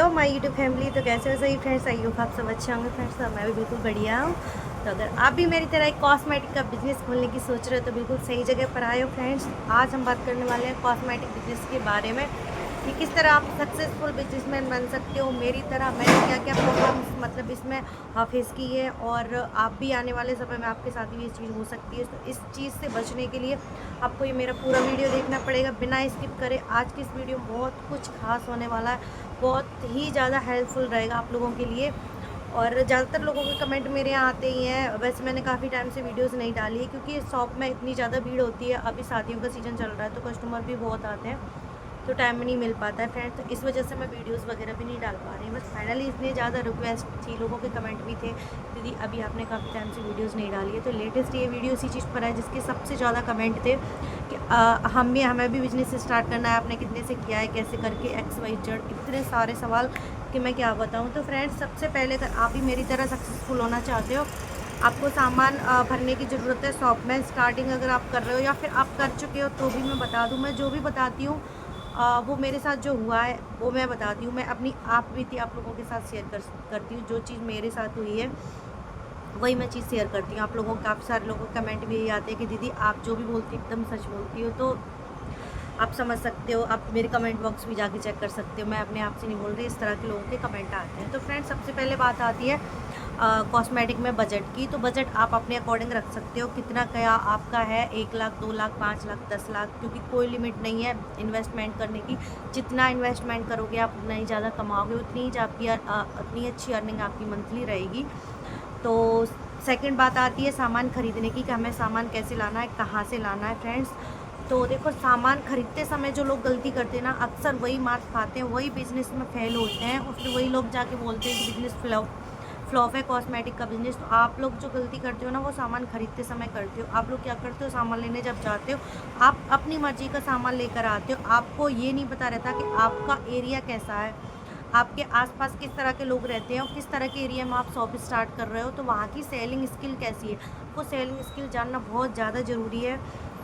Hello my YouTube family. तो कैसे हो सही फ्रेंड्स? आई होप आप सब अच्छे होंगे फ्रेंड्स। तो मैं भी बिल्कुल बढ़िया हूँ। तो अगर आप भी मेरी तरह एक कॉस्मेटिक का बिजनेस खोलने की सोच रहे हो तो बिल्कुल सही जगह पर आए हो फ्रेंड्स। आज हम बात करने वाले हैं कॉस्मेटिक बिजनेस के बारे में कि किस तरह आप सक्सेसफुल बिजनेसमैन बन सकते हो मेरी तरह। मैंने क्या क्या प्रॉब्लम्स मतलब इसमें फेस की है और आप भी आने वाले समय में आपके साथ भी ये चीज़ हो सकती है। तो इस चीज़ से बचने के लिए आपको ये मेरा पूरा वीडियो देखना पड़ेगा बिना स्किप करे। आज की इस वीडियो में बहुत कुछ खास होने वाला है, बहुत ही ज़्यादा हेल्पफुल रहेगा आप लोगों के लिए। और ज़्यादातर लोगों के कमेंट मेरे यहाँ आते ही हैं। वैसे मैंने काफ़ी टाइम से वीडियोस नहीं डाली है क्योंकि शॉप में इतनी ज़्यादा भीड़ होती है। अभी शादियों का सीज़न चल रहा है तो कस्टमर भी बहुत आते हैं, तो टाइम नहीं मिल पाता है फ्रेंड। तो इस वजह से मैं वीडियोस वगैरह भी नहीं डाल पा रही हूँ। बस फाइनली इतनी ज़्यादा रिक्वेस्ट थी, लोगों के कमेंट भी थे, दीदी अभी आपने काफ़ी टाइम से वीडियोस नहीं डाली है। तो लेटेस्ट ये वीडियो इसी चीज़ पर है जिसके सबसे ज़्यादा कमेंट थे कि हमें भी बिजनेस स्टार्ट करना है, आपने कितने से किया है, कैसे करके, एक्स वाई जेड, इतने सारे सवाल कि मैं क्या बताऊँ। तो फ्रेंड्स सबसे पहले अगर आप भी मेरी तरह सक्सेसफुल होना चाहते हो, आपको सामान भरने की ज़रूरत है शॉप में। स्टार्टिंग अगर आप कर रहे हो या फिर आप कर चुके हो तो भी मैं बता दूँ। मैं जो भी बताती हूँ वो मेरे साथ जो हुआ है वो मैं बताती हूँ। मैं अपनी आप बीती आप लोगों के साथ शेयर करती हूँ। जो चीज़ मेरे साथ हुई है वही मैं चीज़ शेयर करती हूँ आप लोगों को। काफ़ी सारे लोगों के कमेंट भी यही आते हैं कि दीदी आप जो भी बोलती हो एकदम सच बोलती हो। तो आप समझ सकते हो, आप मेरे कमेंट बॉक्स भी जाके चेक कर सकते हो, मैं अपने आप से नहीं बोल रही, इस तरह के लोगों के कमेंट आते हैं। तो फ्रेंड्स सबसे पहले बात आती है कॉस्मेटिक में बजट की। तो बजट आप अपने अकॉर्डिंग रख सकते हो, कितना क्या आपका है, 1 लाख 2 लाख 5 लाख 10 लाख, क्योंकि कोई लिमिट नहीं है इन्वेस्टमेंट करने की। जितना इन्वेस्टमेंट करोगे आप उतना ही ज़्यादा कमाओगे, उतनी ही आपकी उतनी अच्छी अर्निंग आपकी मंथली रहेगी। तो सेकंड बात आती है सामान खरीदने की कि हमें सामान कैसे लाना है, कहाँ से लाना है फ्रेंड्स। तो देखो सामान खरीदते समय जो लोग गलती करते हैं ना, अक्सर वही मार खाते हैं, वही बिजनेस में फेल होते हैं, और फिर वही लोग जाके बोलते हैं कि बिजनेस फ्लॉप है कॉस्मेटिक का बिजनेस। तो आप लोग जो गलती करते हो ना वो सामान खरीदते समय करते हो। आप लोग क्या करते हो, सामान लेने जब जाते हो आप अपनी मर्जी का सामान लेकर आते हो। आपको ये नहीं पता रहता कि आपका एरिया कैसा है, आपके आसपास किस तरह के लोग रहते हैं और किस तरह के एरिया में आप शॉप स्टार्ट कर रहे हो, तो वहाँ की सेलिंग स्किल कैसी है। वो सेलिंग स्किल जानना बहुत ज़्यादा ज़रूरी है।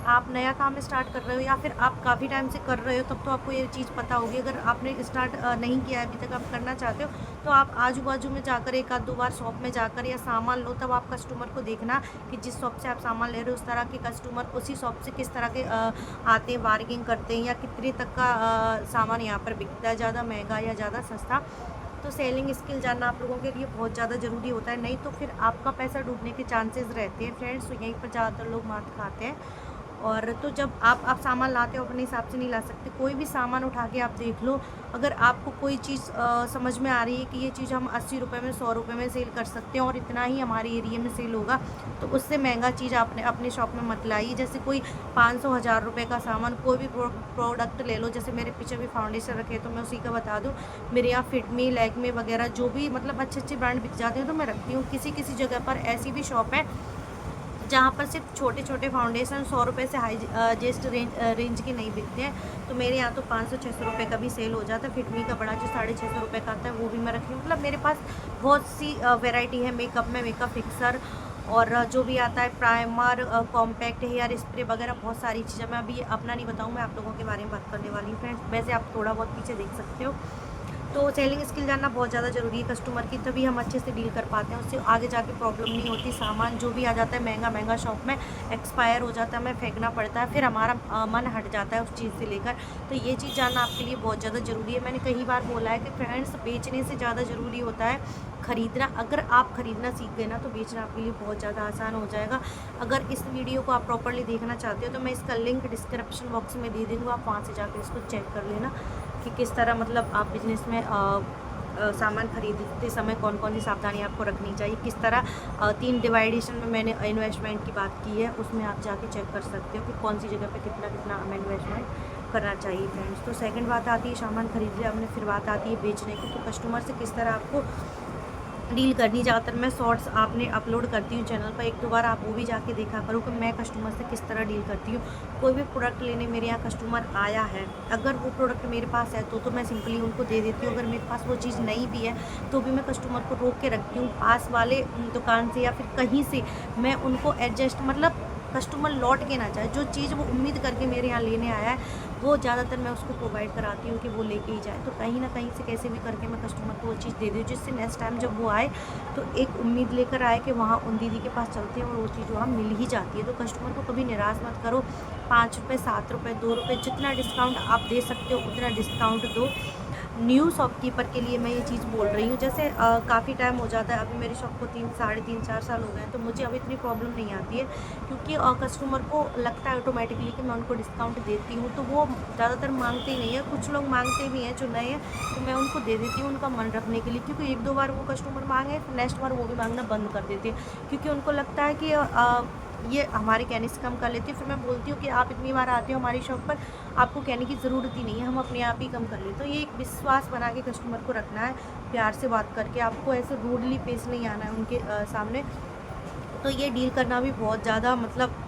आप नया काम स्टार्ट कर रहे हो या फिर आप काफ़ी टाइम से कर रहे हो तब तो आपको ये चीज़ पता होगी। अगर आपने स्टार्ट नहीं किया है अभी तक, आप करना चाहते हो, तो आप आजू बाजू में जाकर एक आध दो बार शॉप में जाकर या सामान लो। तब आप कस्टमर को देखना कि जिस शॉप से आप सामान ले रहे हो उस तरह के कस्टमर उसी शॉप से किस तरह के आते हैं, बार्गिंग करते हैं, या कितने तक का सामान यहाँ पर बिकता है, ज़्यादा महंगा या ज़्यादा सस्ता। तो सेलिंग स्किल जानना आप लोगों के लिए बहुत ज़्यादा ज़रूरी होता है, नहीं तो फिर आपका पैसा डूबने के चांसेस रहते हैं फ्रेंड्स। तो यहीं पर ज़्यादातर लोग मात खाते हैं। और तो जब आप सामान लाते हो अपने हिसाब से नहीं ला सकते। कोई भी सामान उठा के आप देख लो, अगर आपको कोई चीज़ समझ में आ रही है कि ये चीज़ हम 80 रुपये में 100 रुपये में सेल कर सकते हैं और इतना ही हमारे एरिया में सेल होगा, तो उससे महंगा चीज़ आपने अपने शॉप में मत लाइए। जैसे कोई 500 1000 रुपये का सामान कोई भी प्रोडक्ट ले लो, जैसे मेरे पीछे भी फाउंडेशन रखे तो मैं उसी का बता दूँ। मेरे यहाँ फिटमी, लैक्मे वगैरह जो भी मतलब अच्छे अच्छे ब्रांड बिक जाते हैं तो मैं रखती हूँ। किसी किसी जगह पर ऐसी भी शॉप है जहाँ पर सिर्फ छोटे छोटे फाउंडेशन 100 रुपये से हाईजेस्ट रेंज के नहीं बिकते हैं। तो मेरे यहाँ तो 500-600 रुपये का भी सेल हो जाता है। फिटमी का बड़ा जो 650 रुपये का आता है वो भी मैं रखी हूँ। मतलब मेरे पास बहुत सी वैरायटी है मेकअप में, मेकअप फिक्सर और जो भी आता है प्राइमर, कॉम्पैक्ट, हेयर स्प्रे वगैरह, बहुत सारी चीज़ें। मैं अभी अपना नहीं बताऊँ, मैं आप लोगों के बारे में बात करने वाली हूँ फ्रेंड्स। वैसे आप थोड़ा बहुत पीछे देख सकते हो। तो सेलिंग स्किल जानना बहुत ज़्यादा ज़रूरी है कस्टमर की, तभी हम अच्छे से डील कर पाते हैं, उससे आगे जाके प्रॉब्लम नहीं होती। सामान जो भी आ जाता है महंगा महंगा शॉप में एक्सपायर हो जाता है, हमें फेंकना पड़ता है, फिर हमारा मन हट जाता है उस चीज़ से लेकर। तो ये चीज़ जानना आपके लिए बहुत ज़्यादा ज़रूरी है। मैंने कई बार बोला है कि फ्रेंड्स बेचने से ज़्यादा ज़रूरी होता है खरीदना। अगर आप खरीदना सीख गए ना तो बेचना आपके लिए बहुत ज़्यादा आसान हो जाएगा। अगर इस वीडियो को आप प्रॉपरली देखना चाहते हो तो मैं इसका लिंक डिस्क्रिप्शन बॉक्स में दे दूँगा, आप वहाँ से जाकर इसको चेक कर लेना कि किस तरह मतलब आप बिजनेस में सामान खरीदते समय कौन कौन सी सावधानी आपको रखनी चाहिए, किस तरह 3 डिवाइडेशन में मैंने इन्वेस्टमेंट की बात की है, उसमें आप जाके चेक कर सकते हो कि कौन सी जगह पे कितना कितना हमें इन्वेस्टमेंट करना चाहिए फ्रेंड्स। तो सेकंड बात आती है सामान खरीद लिया हमने, फिर बात आती है बेचने की। तो कस्टमर से किस तरह आपको डील करनी। ज़्यादातर मैं शॉर्ट्स आपने अपलोड करती हूँ चैनल पर, 1-2 बार आप वो भी जाके देखा करो कि मैं कस्टमर से किस तरह डील करती हूँ। कोई भी प्रोडक्ट लेने मेरे यहाँ कस्टमर आया है, अगर वो प्रोडक्ट मेरे पास है तो मैं सिंपली उनको दे देती हूँ। अगर मेरे पास वो चीज़ नहीं भी है तो भी मैं कस्टमर को रोक के रखती हूँ, पास वाले दुकान से या फिर कहीं से मैं उनको एडजस्ट मतलब कस्टमर लौट के ना जाए। जो चीज़ वो उम्मीद करके मेरे यहाँ लेने आया है वो ज़्यादातर मैं उसको प्रोवाइड कराती हूँ कि वो लेके ही जाए। तो कहीं ना कहीं से कैसे भी करके मैं कस्टमर को वो चीज़ दे दूँ, जिससे नेक्स्ट टाइम जब वो आए तो एक उम्मीद लेकर आए कि वहाँ उन दीदी के पास चलते हैं और वो चीज़ वहाँ मिल ही जाती है। तो कस्टमर को कभी निराश मत करो। 5 रुपये, 7 रुपये, 2 रुपये, जितना डिस्काउंट आप दे सकते हो उतना डिस्काउंट दो। न्यू शॉपकीपर के लिए मैं ये चीज़ बोल रही हूँ। जैसे काफ़ी टाइम हो जाता है, अभी मेरी शॉप को 3, साढ़े 3, 4 साल हो गए हैं, तो मुझे अब इतनी प्रॉब्लम नहीं आती है, क्योंकि कस्टमर को लगता है ऑटोमेटिकली कि मैं उनको डिस्काउंट देती हूँ, तो वो ज़्यादातर मांगते ही नहीं है। कुछ लोग मांगते भी हैं जो नए हैं, तो मैं उनको दे देती हूँ उनका मन रखने के लिए, क्योंकि 1-2 बार वो कस्टमर मांगे फिर नेक्स्ट बार वो भी मांगना बंद कर देते हैं, क्योंकि उनको लगता है कि ये हमारे कहने से कम कर लेती है। फिर मैं बोलती हूँ कि आप इतनी बार आते हो हमारी शॉप पर, आपको कहने की ज़रूरत ही नहीं है, हम अपने आप ही कम कर लेते। तो ये एक विश्वास बना के कस्टमर को रखना है, प्यार से बात करके। आपको ऐसे रूडली पेश नहीं आना है उनके सामने। तो ये डील करना भी बहुत ज़्यादा मतलब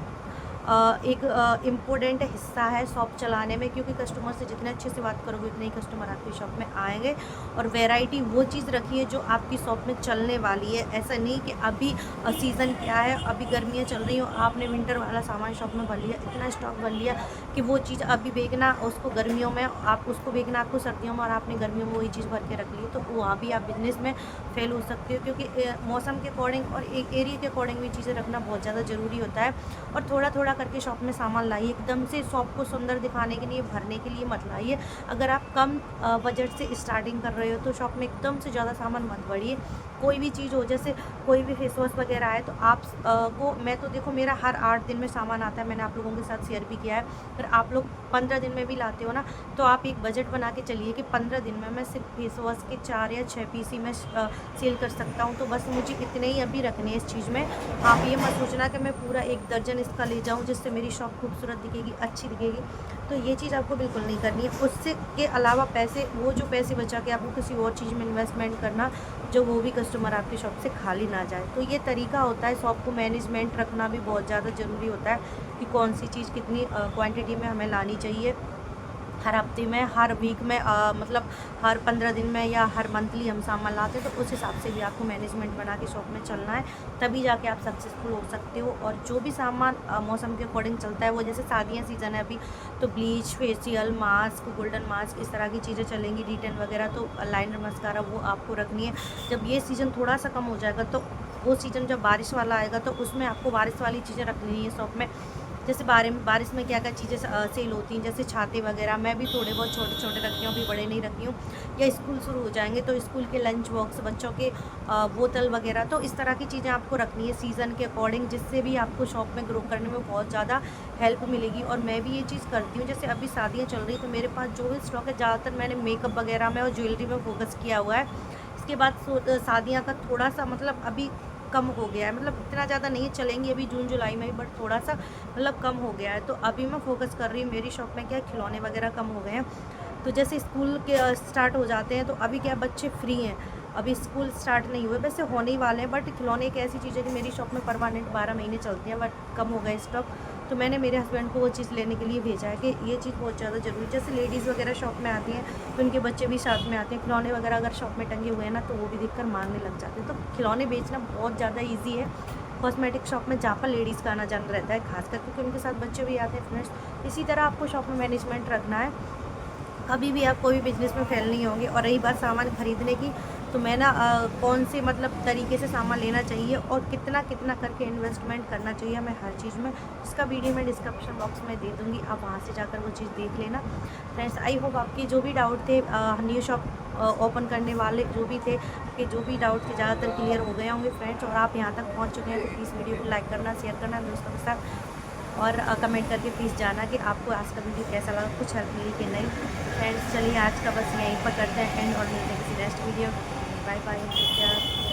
एक इम्पोर्टेंट हिस्सा है शॉप चलाने में, क्योंकि कस्टमर से जितने अच्छे से बात करोगे उतने ही कस्टमर आपकी शॉप में आएंगे। और वैरायटी वो चीज़ रखिए जो आपकी शॉप में चलने वाली है। ऐसा नहीं कि अभी सीज़न क्या है, अभी गर्मियाँ चल रही हो, आपने विंटर वाला सामान शॉप में भर लिया, इतना स्टॉक भर लिया कि वो चीज़ अभी बेचना उसको गर्मियों में, आप उसको बेचना आपको सर्दियों में, और आपने गर्मियों में वही चीज़ भर के रख ली, तो वहाँ भी आप बिजनेस में फेल हो सकते हो। क्योंकि मौसम के अकॉर्डिंग और एक एरिया के अकॉर्डिंग भी चीज़ें रखना बहुत ज़्यादा ज़रूरी होता है। और थोड़ा थोड़ा करके शॉप में सामान लाइए, एकदम से शॉप को सुंदर दिखाने के लिए, भरने के लिए मत लाइए। अगर आप कम बजट से स्टार्टिंग कर रहे हो तो शॉप में एकदम से ज़्यादा सामान मत भरिए। कोई भी चीज़ हो, जैसे कोई भी फेस वॉश वगैरह है, तो आप को मैं तो देखो मेरा हर 8 दिन में सामान आता है, मैंने आप लोगों के साथ शेयर भी किया है। अगर आप लोग 15 दिन में भी लाते हो ना, तो आप एक बजट बना के चलिए कि 15 दिन में मैं सिर्फ फेस वॉश के 4 या 6 पीस ही मैं सेल कर सकता हूँ, तो बस मुझे इतने ही अभी रखने हैं इस चीज़ में। आप ये मत सोचना कि मैं पूरा 1 दर्जन इसका ले जाऊँ जिससे मेरी शॉप खूबसूरत दिखेगी, अच्छी दिखेगी। तो ये चीज़ आपको बिल्कुल नहीं करनी है। उससे के अलावा पैसे, वो जो पैसे बचा के आपको किसी और चीज़ में इन्वेस्टमेंट करना, जो वो भी कस्टमर आपकी शॉप से खाली ना जाए। तो ये तरीका होता है, शॉप को मैनेजमेंट रखना भी बहुत ज़्यादा ज़रूरी होता है कि कौन सी चीज़ कितनी क्वांटिटी में हमें लानी चाहिए। हर हफ्ते में, हर वीक में, मतलब हर 15 दिन में या हर मंथली हम सामान लाते हैं, तो उस हिसाब से भी आपको मैनेजमेंट बना के शॉप में चलना है, तभी जाके आप सक्सेसफुल हो सकते हो। और जो भी सामान मौसम के अकॉर्डिंग चलता है, वो जैसे शादियाँ सीज़न है अभी, तो bleach, facial, mask, golden mask, इस तरह की चीज़ें चलेंगी, रिटर्न वगैरह, तो लाइनर मस्कारा वो आपको रखनी है। जब ये सीज़न थोड़ा सा कम हो जाएगा, तो वो सीज़न जब बारिश वाला आएगा, तो उसमें आपको बारिश वाली चीज़ें रखनी है शॉप में। जैसे बारिश में क्या क्या चीज़ें सेल होती हैं, जैसे छाते वगैरह, मैं भी थोड़े बहुत छोटे छोटे रखती हूँ, अभी बड़े नहीं रखती हूँ। या स्कूल शुरू हो जाएंगे तो स्कूल के लंच बॉक्स, बच्चों के बोतल वगैरह, तो इस तरह की चीज़ें आपको रखनी है सीज़न के अकॉर्डिंग, जिससे भी आपको शॉप में ग्रो करने में बहुत ज़्यादा हेल्प मिलेगी। और मैं भी ये चीज़ करती हूँ। जैसे अभी शादियाँ चल रही, तो मेरे पास जो भी स्टॉक है, ज़्यादातर मैंने मेकअप वगैरह में और ज्वेलरी में फोकस किया हुआ है। इसके बाद शादियाँ का थोड़ा सा मतलब अभी कम हो गया है, मतलब इतना ज़्यादा नहीं है, चलेंगे अभी जून जुलाई में भी, बट थोड़ा सा मतलब कम हो गया है। तो अभी मैं फोकस कर रही हूँ, मेरी शॉप में क्या है, खिलौने वगैरह कम हो गए हैं। तो जैसे स्कूल के स्टार्ट हो जाते हैं, तो अभी क्या बच्चे फ्री हैं, अभी स्कूल स्टार्ट नहीं हुए, वैसे होने ही वाले हैं, बट खिलौने एक ऐसी चीज़ है कि मेरी शॉप में परमानेंट 12 महीने चलती हैं, बट कम हो गए स्टॉक। तो मैंने मेरे हस्बैंड को वो चीज़ लेने के लिए भेजा है कि ये चीज़ बहुत ज़्यादा ज़रूरी है। जैसे लेडीज़ वगैरह शॉप में आती हैं, तो उनके बच्चे भी साथ में आते हैं, खिलौने वगैरह अगर शॉप में टंगे हुए हैं ना, तो वो भी देखकर मांगने लग जाते हैं। तो खिलौने बेचना बहुत ज़्यादा ईजी है कॉस्मेटिक शॉप में, जहाँ पर लेडीज़ का आना जाना रहता है खासकर, क्योंकि उनके साथ बच्चे भी आते हैं फ्रेंड्स। इसी तरह आपको शॉप में मैनेजमेंट रखना है, कभी भी आप कोई भी बिज़नेस में फेल नहीं होंगे। और रही बात सामान खरीदने की, तो मैं ना कौन से मतलब तरीके से सामान लेना चाहिए और कितना कितना करके इन्वेस्टमेंट करना चाहिए हमें हर चीज़ में, इसका वीडियो मैं डिस्क्रिप्शन बॉक्स में दे दूँगी, आप वहाँ से जाकर वो चीज़ देख लेना। फ्रेंड्स, आई होप आपके जो भी डाउट थे न्यू शॉप ओपन करने वाले जो भी थे, कि जो भी डाउट थे ज़्यादातर क्लियर हो गए होंगे फ्रेंड्स। और आप यहाँ तक पहुँच चुके हैं, तो प्लीज़ वीडियो को लाइक करना, शेयर करना दोस्तों के साथ, और कमेंट करके प्लीज़ जाना कि आपको आज का वीडियो कैसा लगा, कुछ हेल्प मिली कि नहीं। फ्रेंड्स, चलिए आज का बस यहीं पर करते हैं एंड, और मिलते हैं किसी next video. Bye bye, take care.